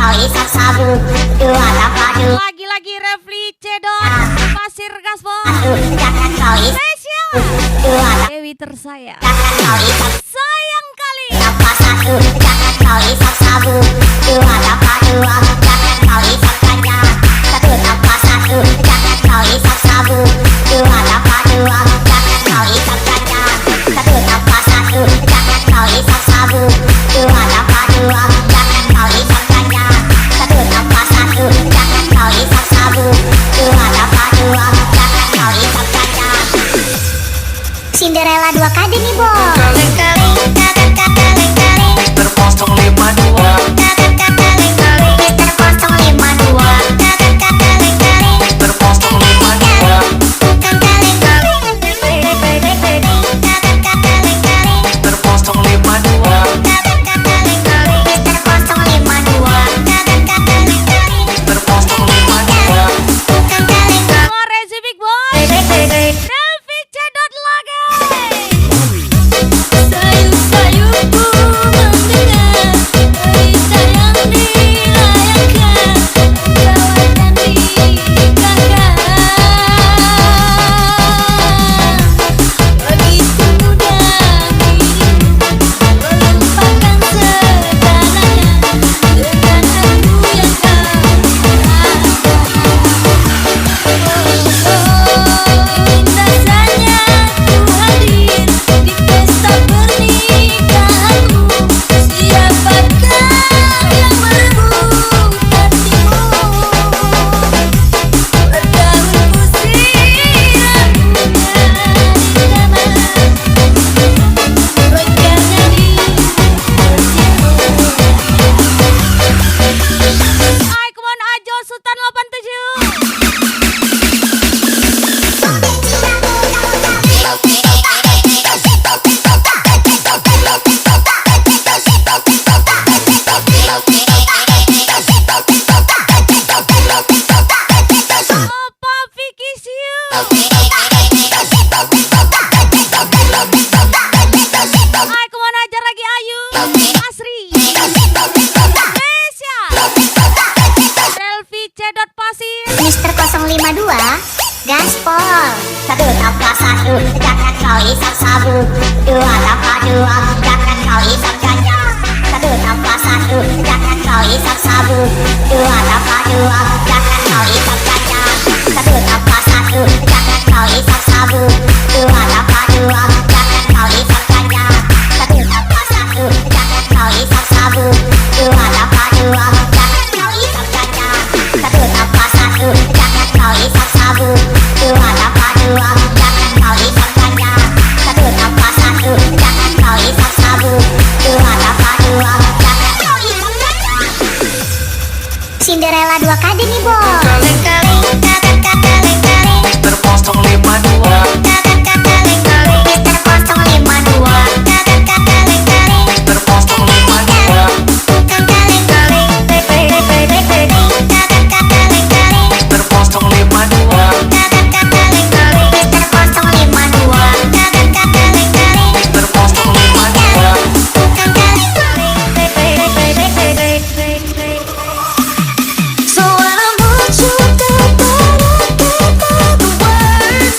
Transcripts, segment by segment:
kali sabu, dua tapadu. Lagi-lagi Refli Cedon Pasir Gaspol Jaket kali spesial dua Dewi tersayang jaket kali sayang kali Nafas satu, jaket kali sabu, dua tapadu. Jaket kali ganja, satu nafas satu, jaket kali sabu, dua tapadu. Jaket kali ganja, satu nafas satu, jaket kali sabu, dua tapadu. Jaket kali ganja, satu nafas satu, jaket kali sabu, dua tapadu. Jaket kali ganja. Cinderella 2KD nih, Bo. Terpotong 52 Mister 052 Terpotong 52 Terpotong 52 Terpotong 52 Rezi Big Boy Refli Cedon lagi Sayup-sayupku mendengar berita yang dilayangkan Gawat dan nikahkan Begitu mudah dirimu melupakan segalanya Dengan aku yang kau ingin rasanya ku hadir di pesta pernikahanmu Siapakah yang merebut hatimu Berdaun usiamu di taman Mekarnya di Hai come on Ajo Sultan 87 Opa Vicky Siu Hai come on ajar lagi Ayu Asri spesial Refli Cedon Pasir Mister 052 Gaspol. Satu nafas satu, jaket kali sabu, dua tapadu. Jaket kali ganja, satu nafas satu, jaket kali sabu, dua tapadu. Jaket kali ganja, satu nafas satu, jaket kali sabu, dua tapadu. Jaket kali ganja, satu nafas satu, jaket kali sabu, dua tapadu. Jaket kali ganja, satu nafas satu, jaket kali sabu, dua tapadu. Jaket kali ganja, satu nafas satu, jaket kali sabu, dua tapadu. Jaket kali ganja. Cinderella 2KD nih, Bo. Terpotong 52 Mister 052 Terpotong 52 Terpotong 52 Terpotong 52 So I want you to put up the words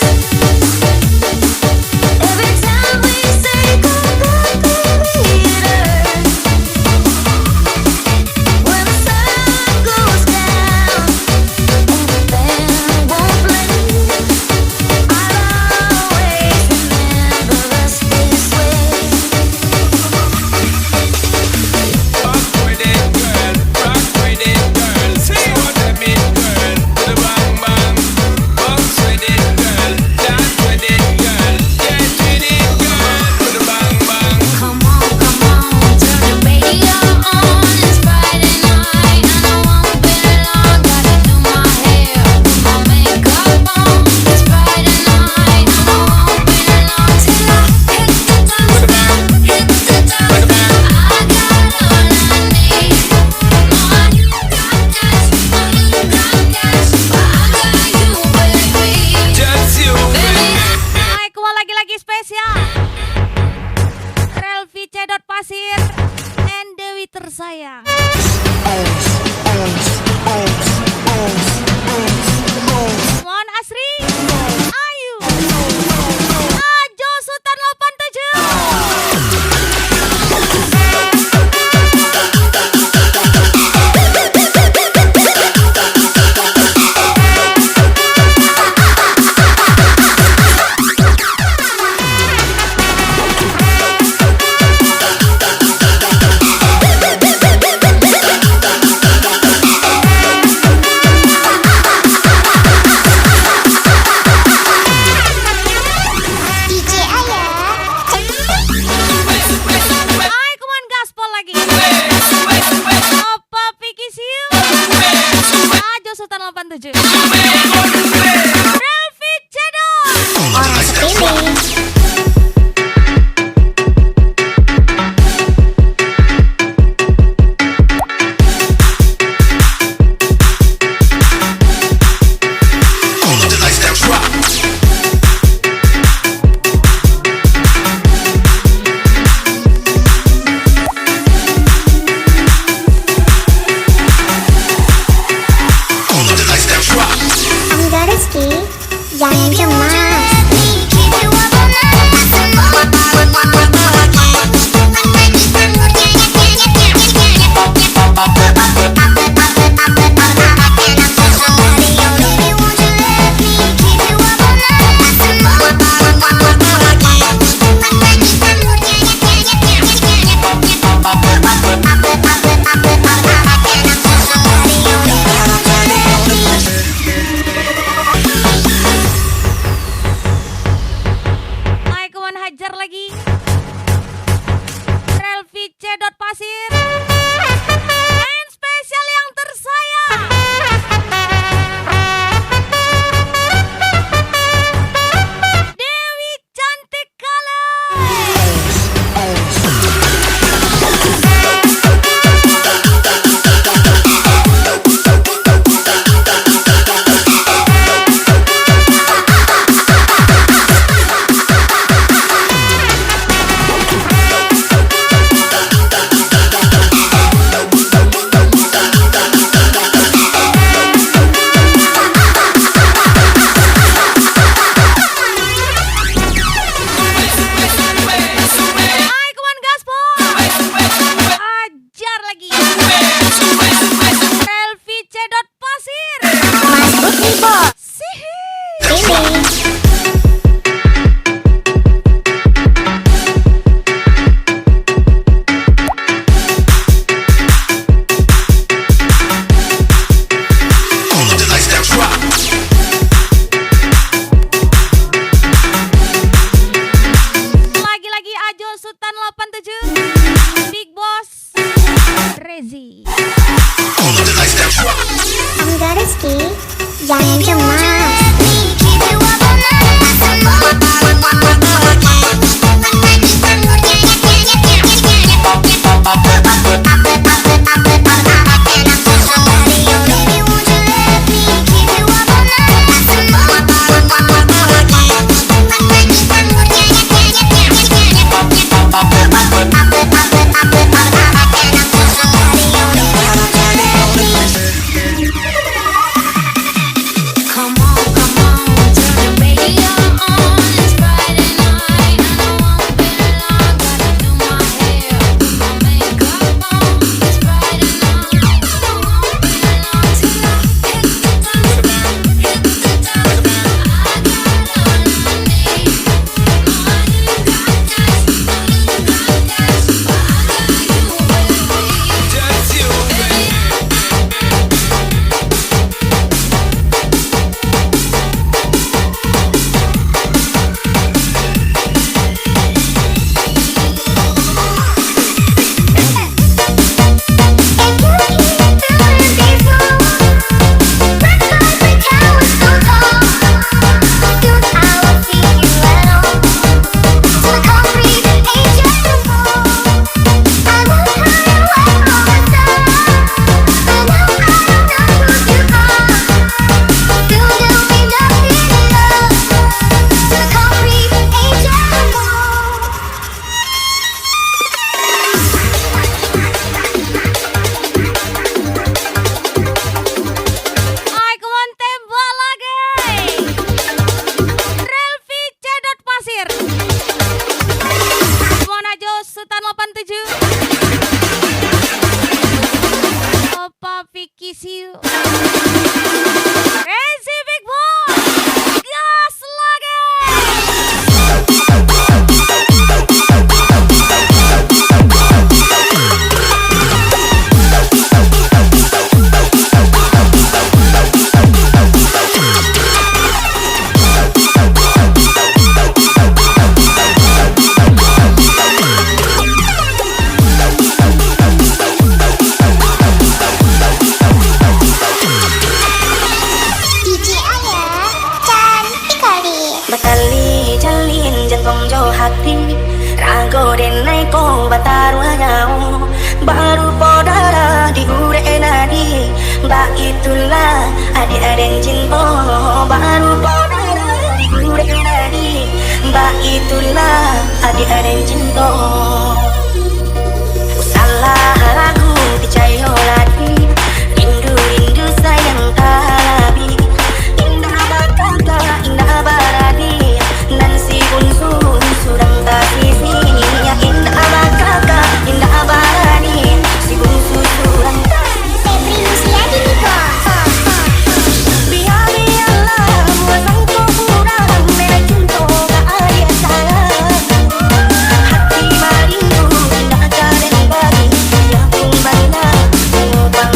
Jangan cemas. Come on, turn the radio on. It's Friday night. I know I'm feeling long. Gotta do my hair, put my makeup on. It's Friday night. I know I'm feeling long. Till I hit the touchdown, hit the touchdown. I got all I need. No, I ain't got cash, no, I ain't got cash, but I got you with me. Just you, baby. Ay, come on, tembak lagi. Relvi Cedot Pasir. Come on, Sultan 87. Opa Vicky Siu. Crazy Big Boy. Gas lagi. DJ Aya, cantik kali. Batali jalin jantong jauh hati Rago denai ko batarwa nyau Baru podara di ure nadi Ba itulah adik-adik cinta Baru podara di ure nadi Ba itulah adik-adik cinta Salah lagu dicayo lagi Rindu-rindu sayang talabi Indah bakaka, indah baradi Dan si unsun surang tasisi Indah bakaka, indah baradi Si unsun surang Febri Musiadi Niko. Biar-biarlah buasanku kurang Merah cinta gak ada sayang Hati maringku indah karen bagi Ya pun bangna, pengubang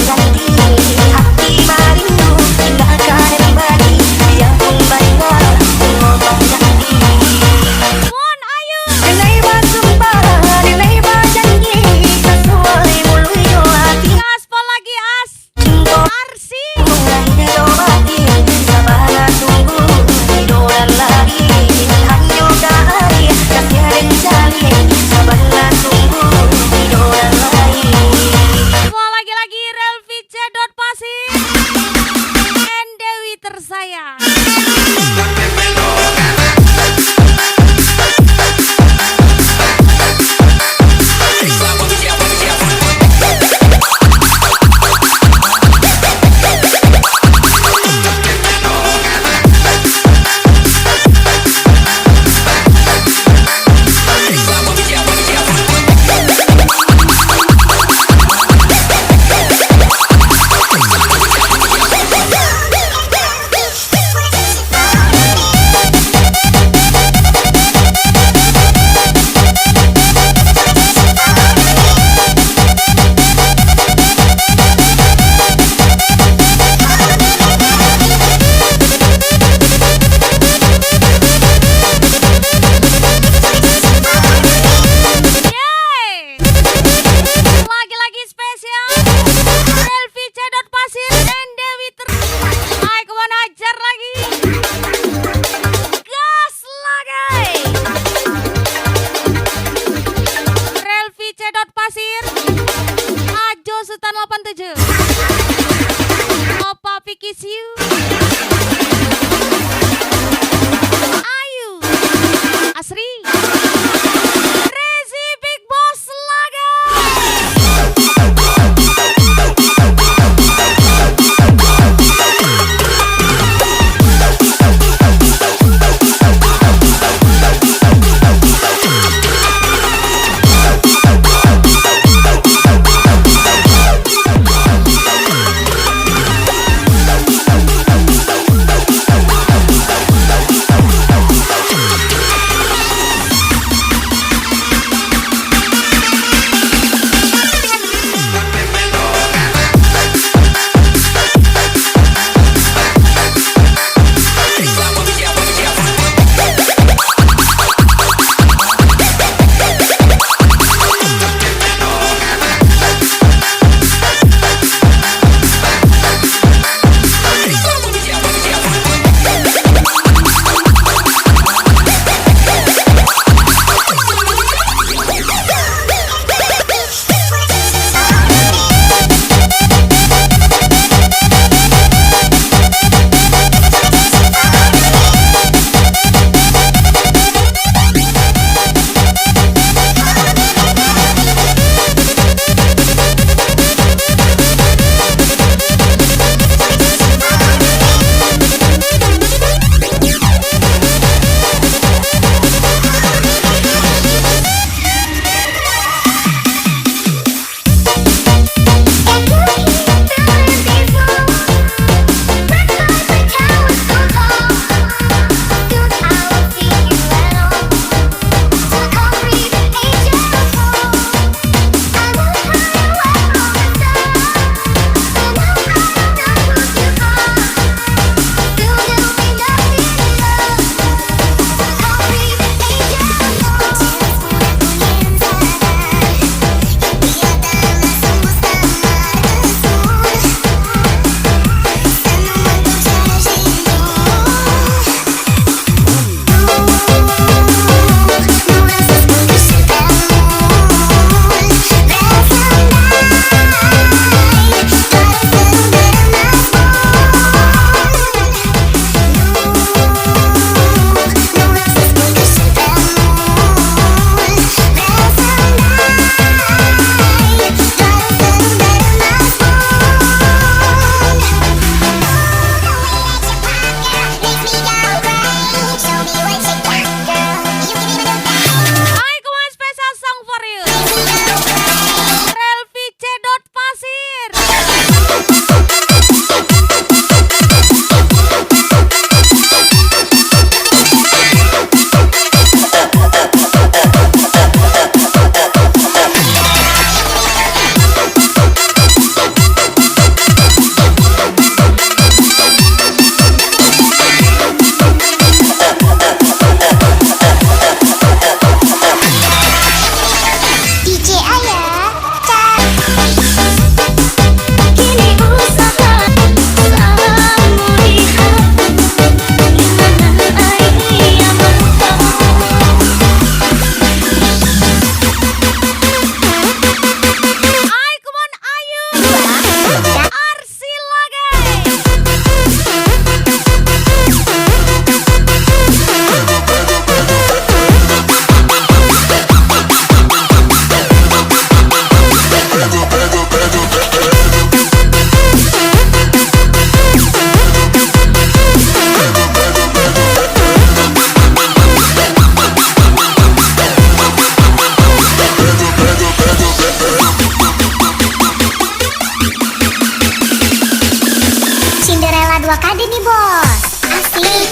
dua kali nih bos. Asik.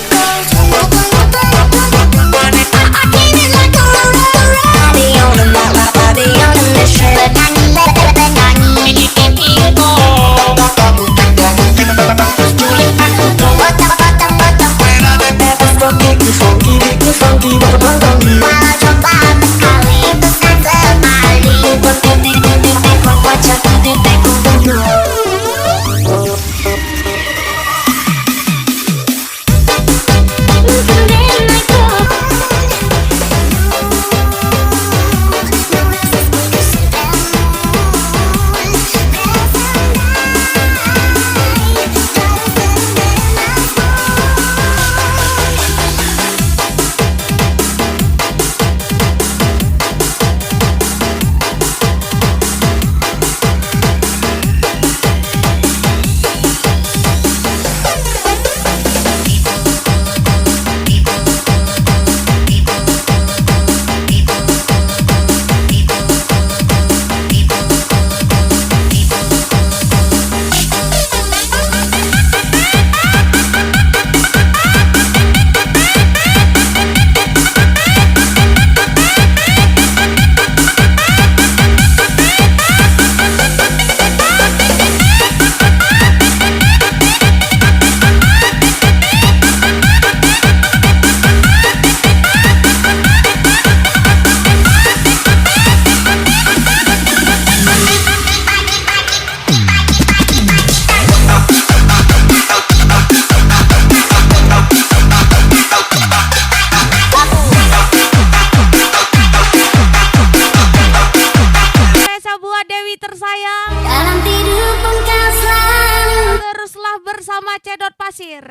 Reza buat Dewi tersayang. Dalam tidur pun kau selalu Teruslah bersama Cedot Pasir.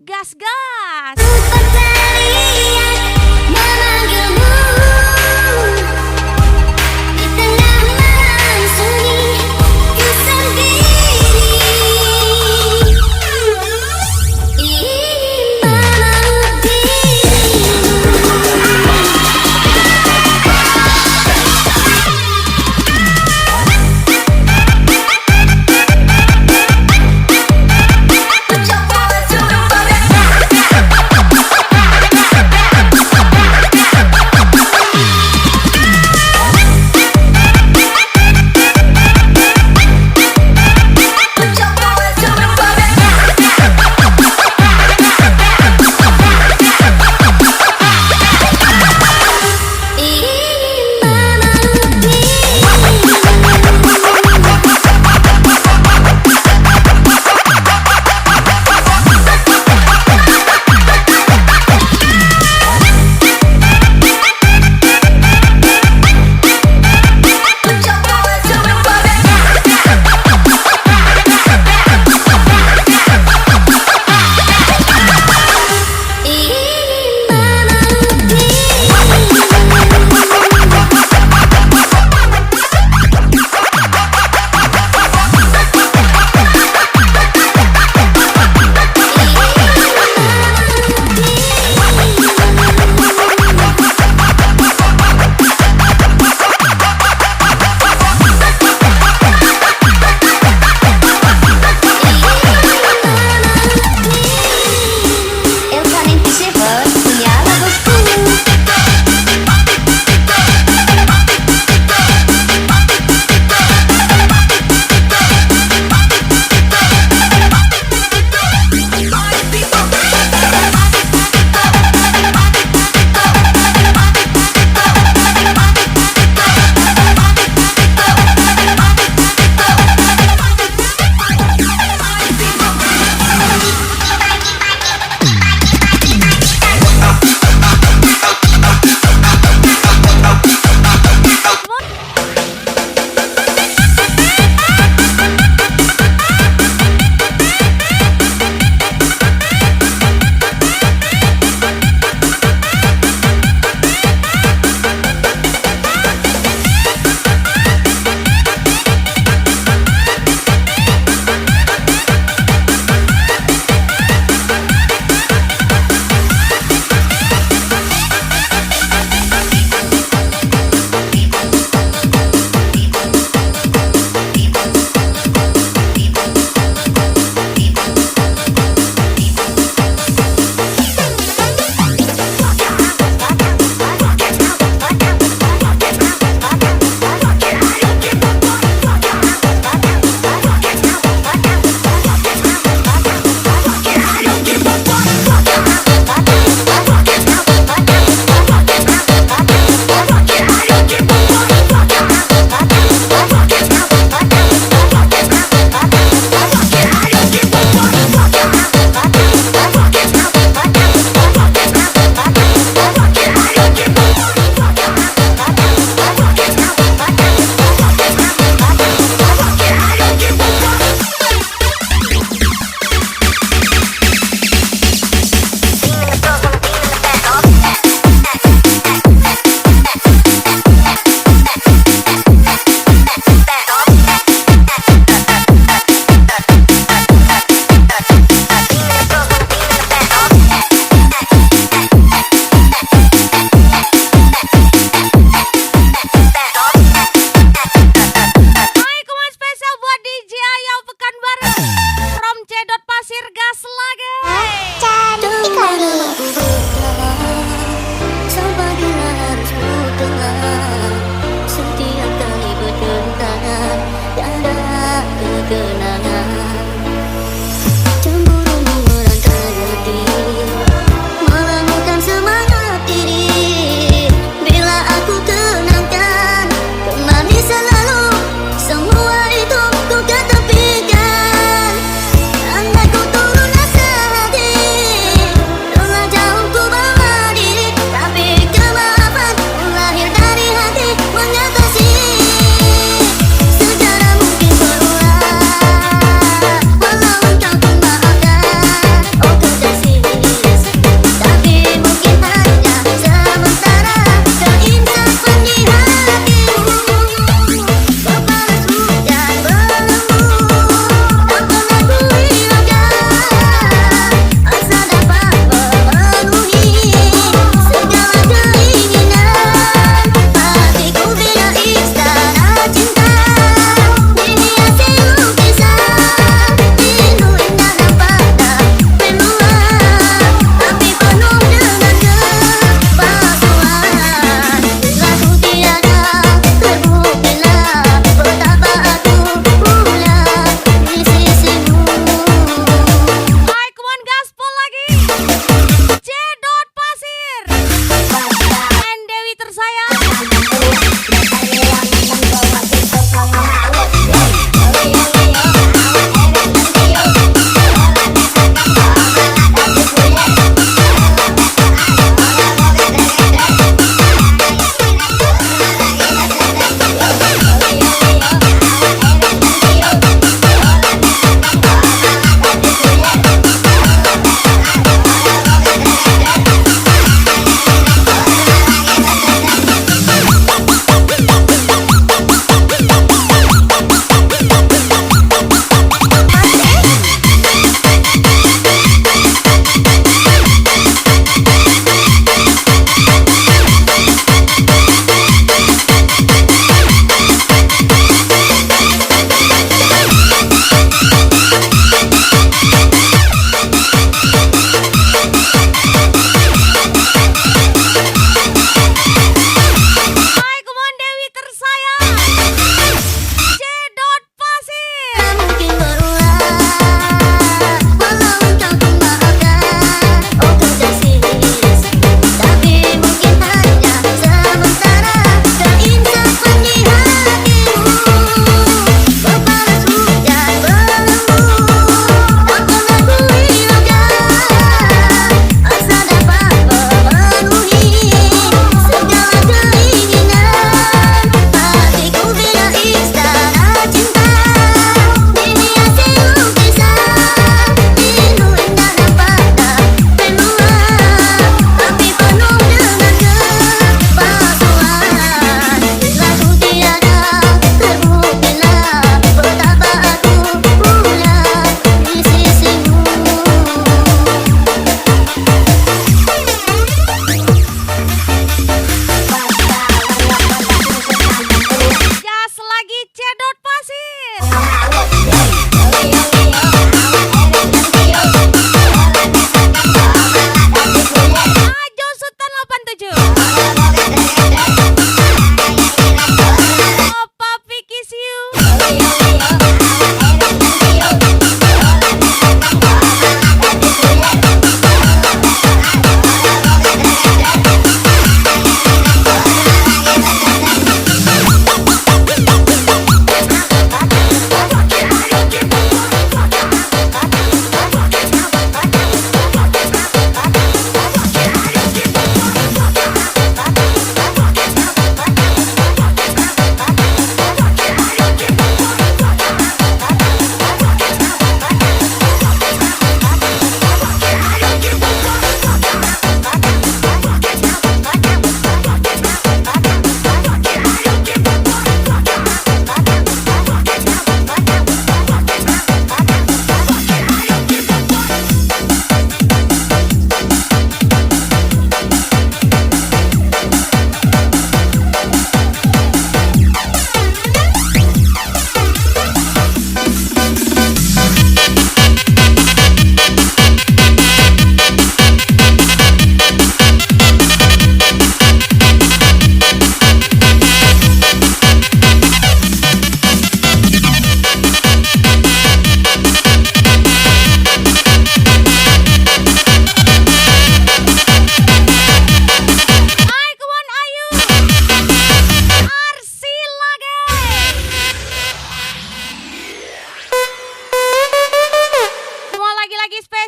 Gas gas. berteriak memanggilmu di tengah malam sunyi ku sendiri ingin memeluk dirimu. Put your hands to the fire.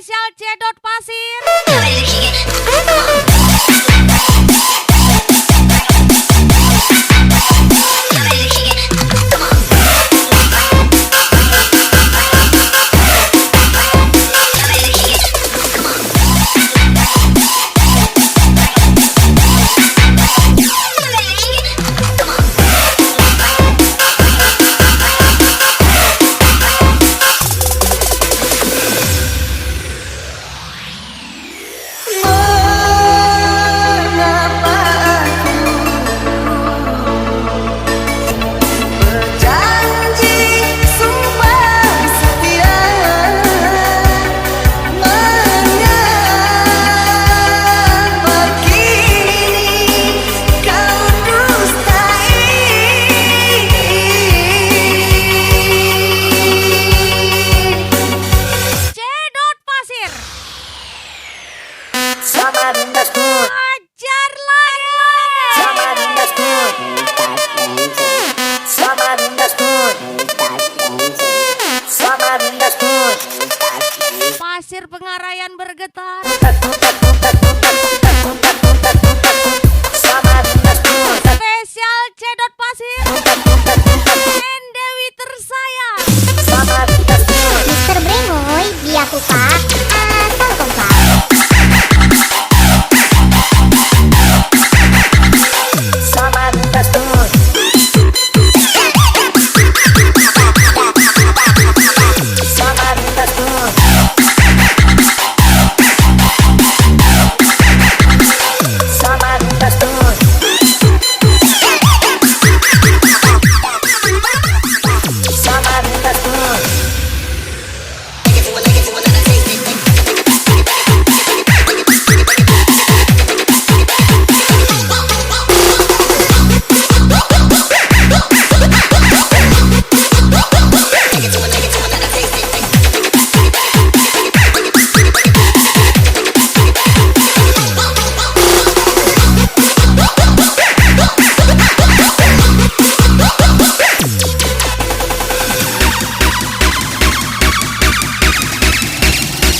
Spesial Cedot Pasir. Mengapa aku berjanji sumpah setia, mengapa kini kau dustai? Cedot Pasir. Sama bundasku, Ajar lagi. sama bundasku, sama bundasku, sama bundasku. Pasir Pengarayan bergetar. Sama bundasku, Spesial Cedot Pasir. And Dewi tersayang. sama bundasku. Mister Brengoy, biar kupa atau kompak. Sama bundasku, sama bundasku, sama bundasku. Sama bundasku.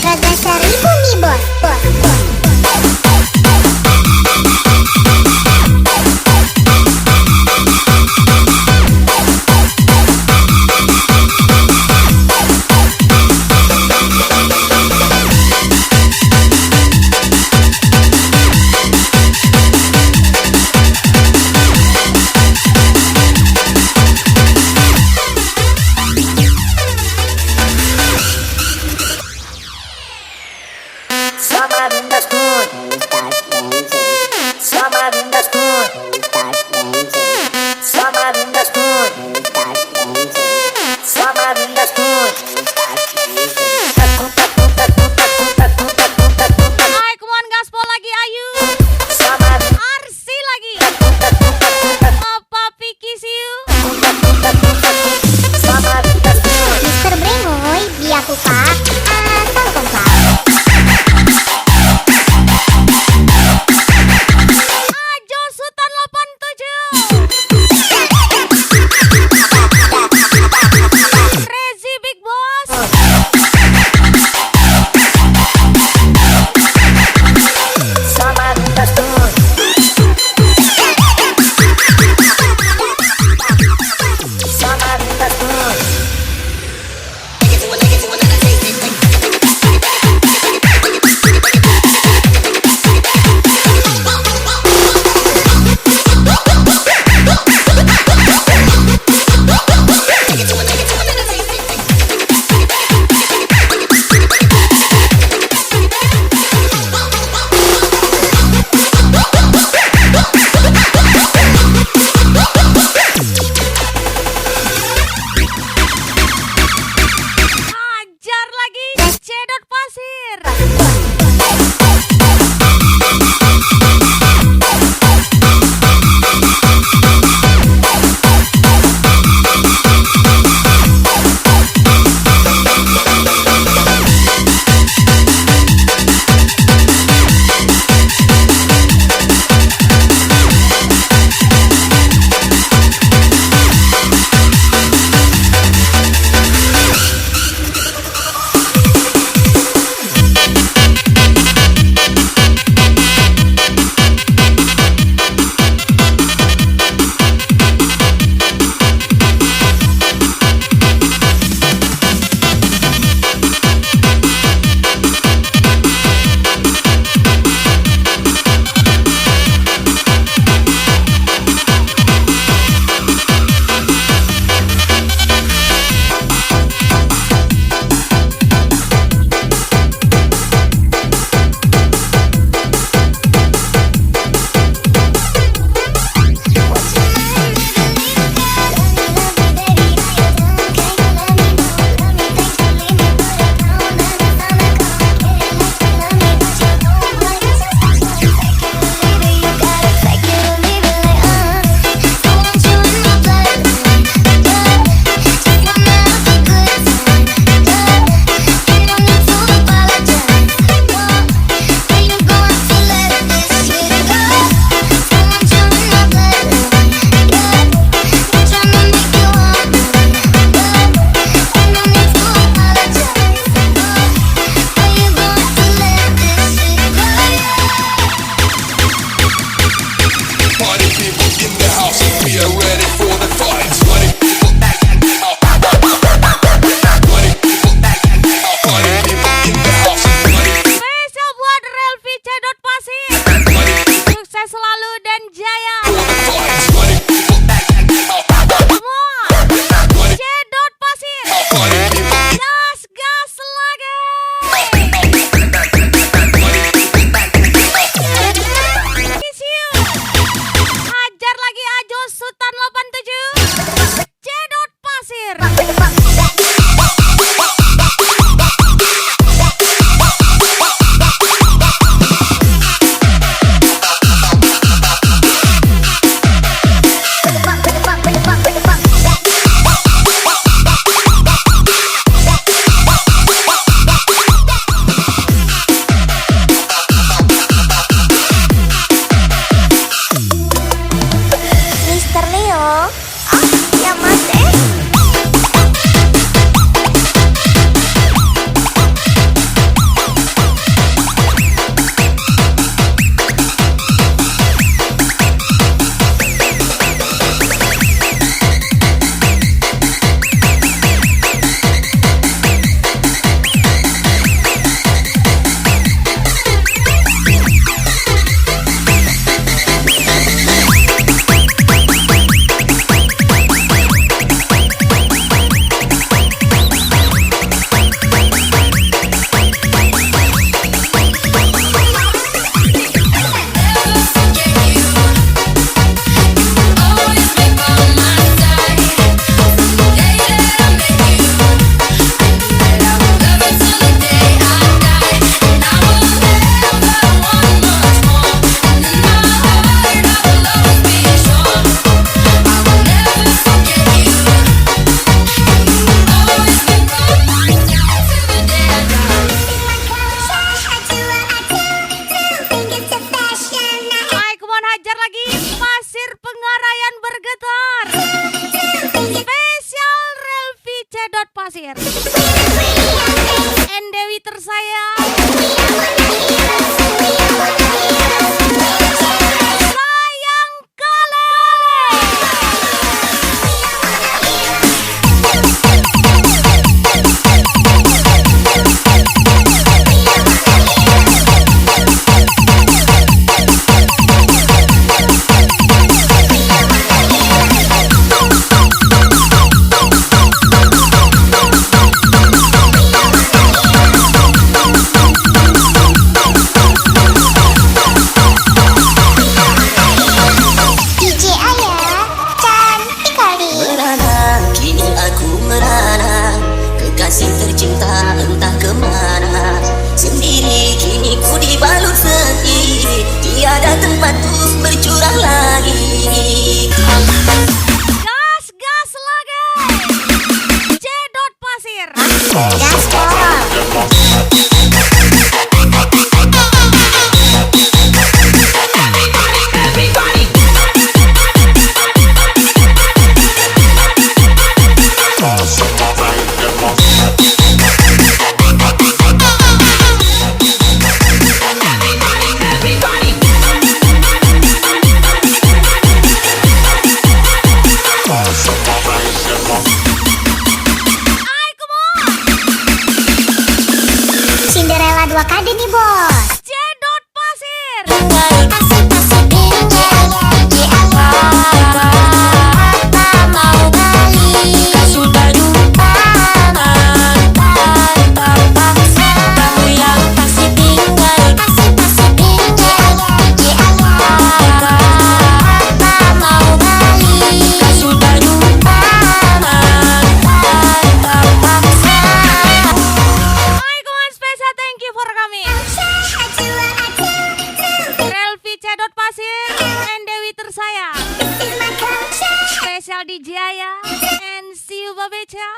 Raga seribu nih bos, bos, bos. Sama bundasku, sama bundasku, sama bundasku, sama bundasku. Hai, kemauan gaspol lagi Ayu. Sama Arsi lagi. Apa Piki Siu? sama bundasku. Mister Brengoy, biar kupa atau kompak. Ajo Sultan 87. Rezi Big Boss. Sama bundasku, sama bundasku. 2 kali nih bos. Cedot Pasir. Hai kawan spesial, thank you for coming. Relvi Cedot Pasir and Dewi Tersayang. Spesial DJ Aya and see you Babeca.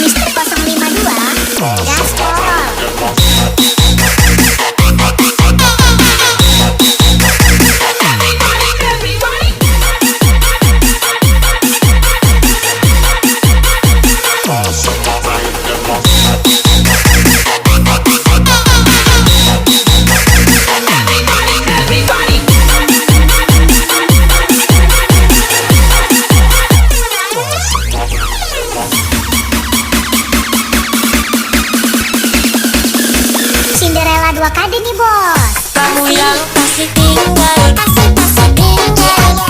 Mister 052 Gaspol. Cinderella 2 kali nih bos. Kamu yang pasti tinggal, pasti tinggal.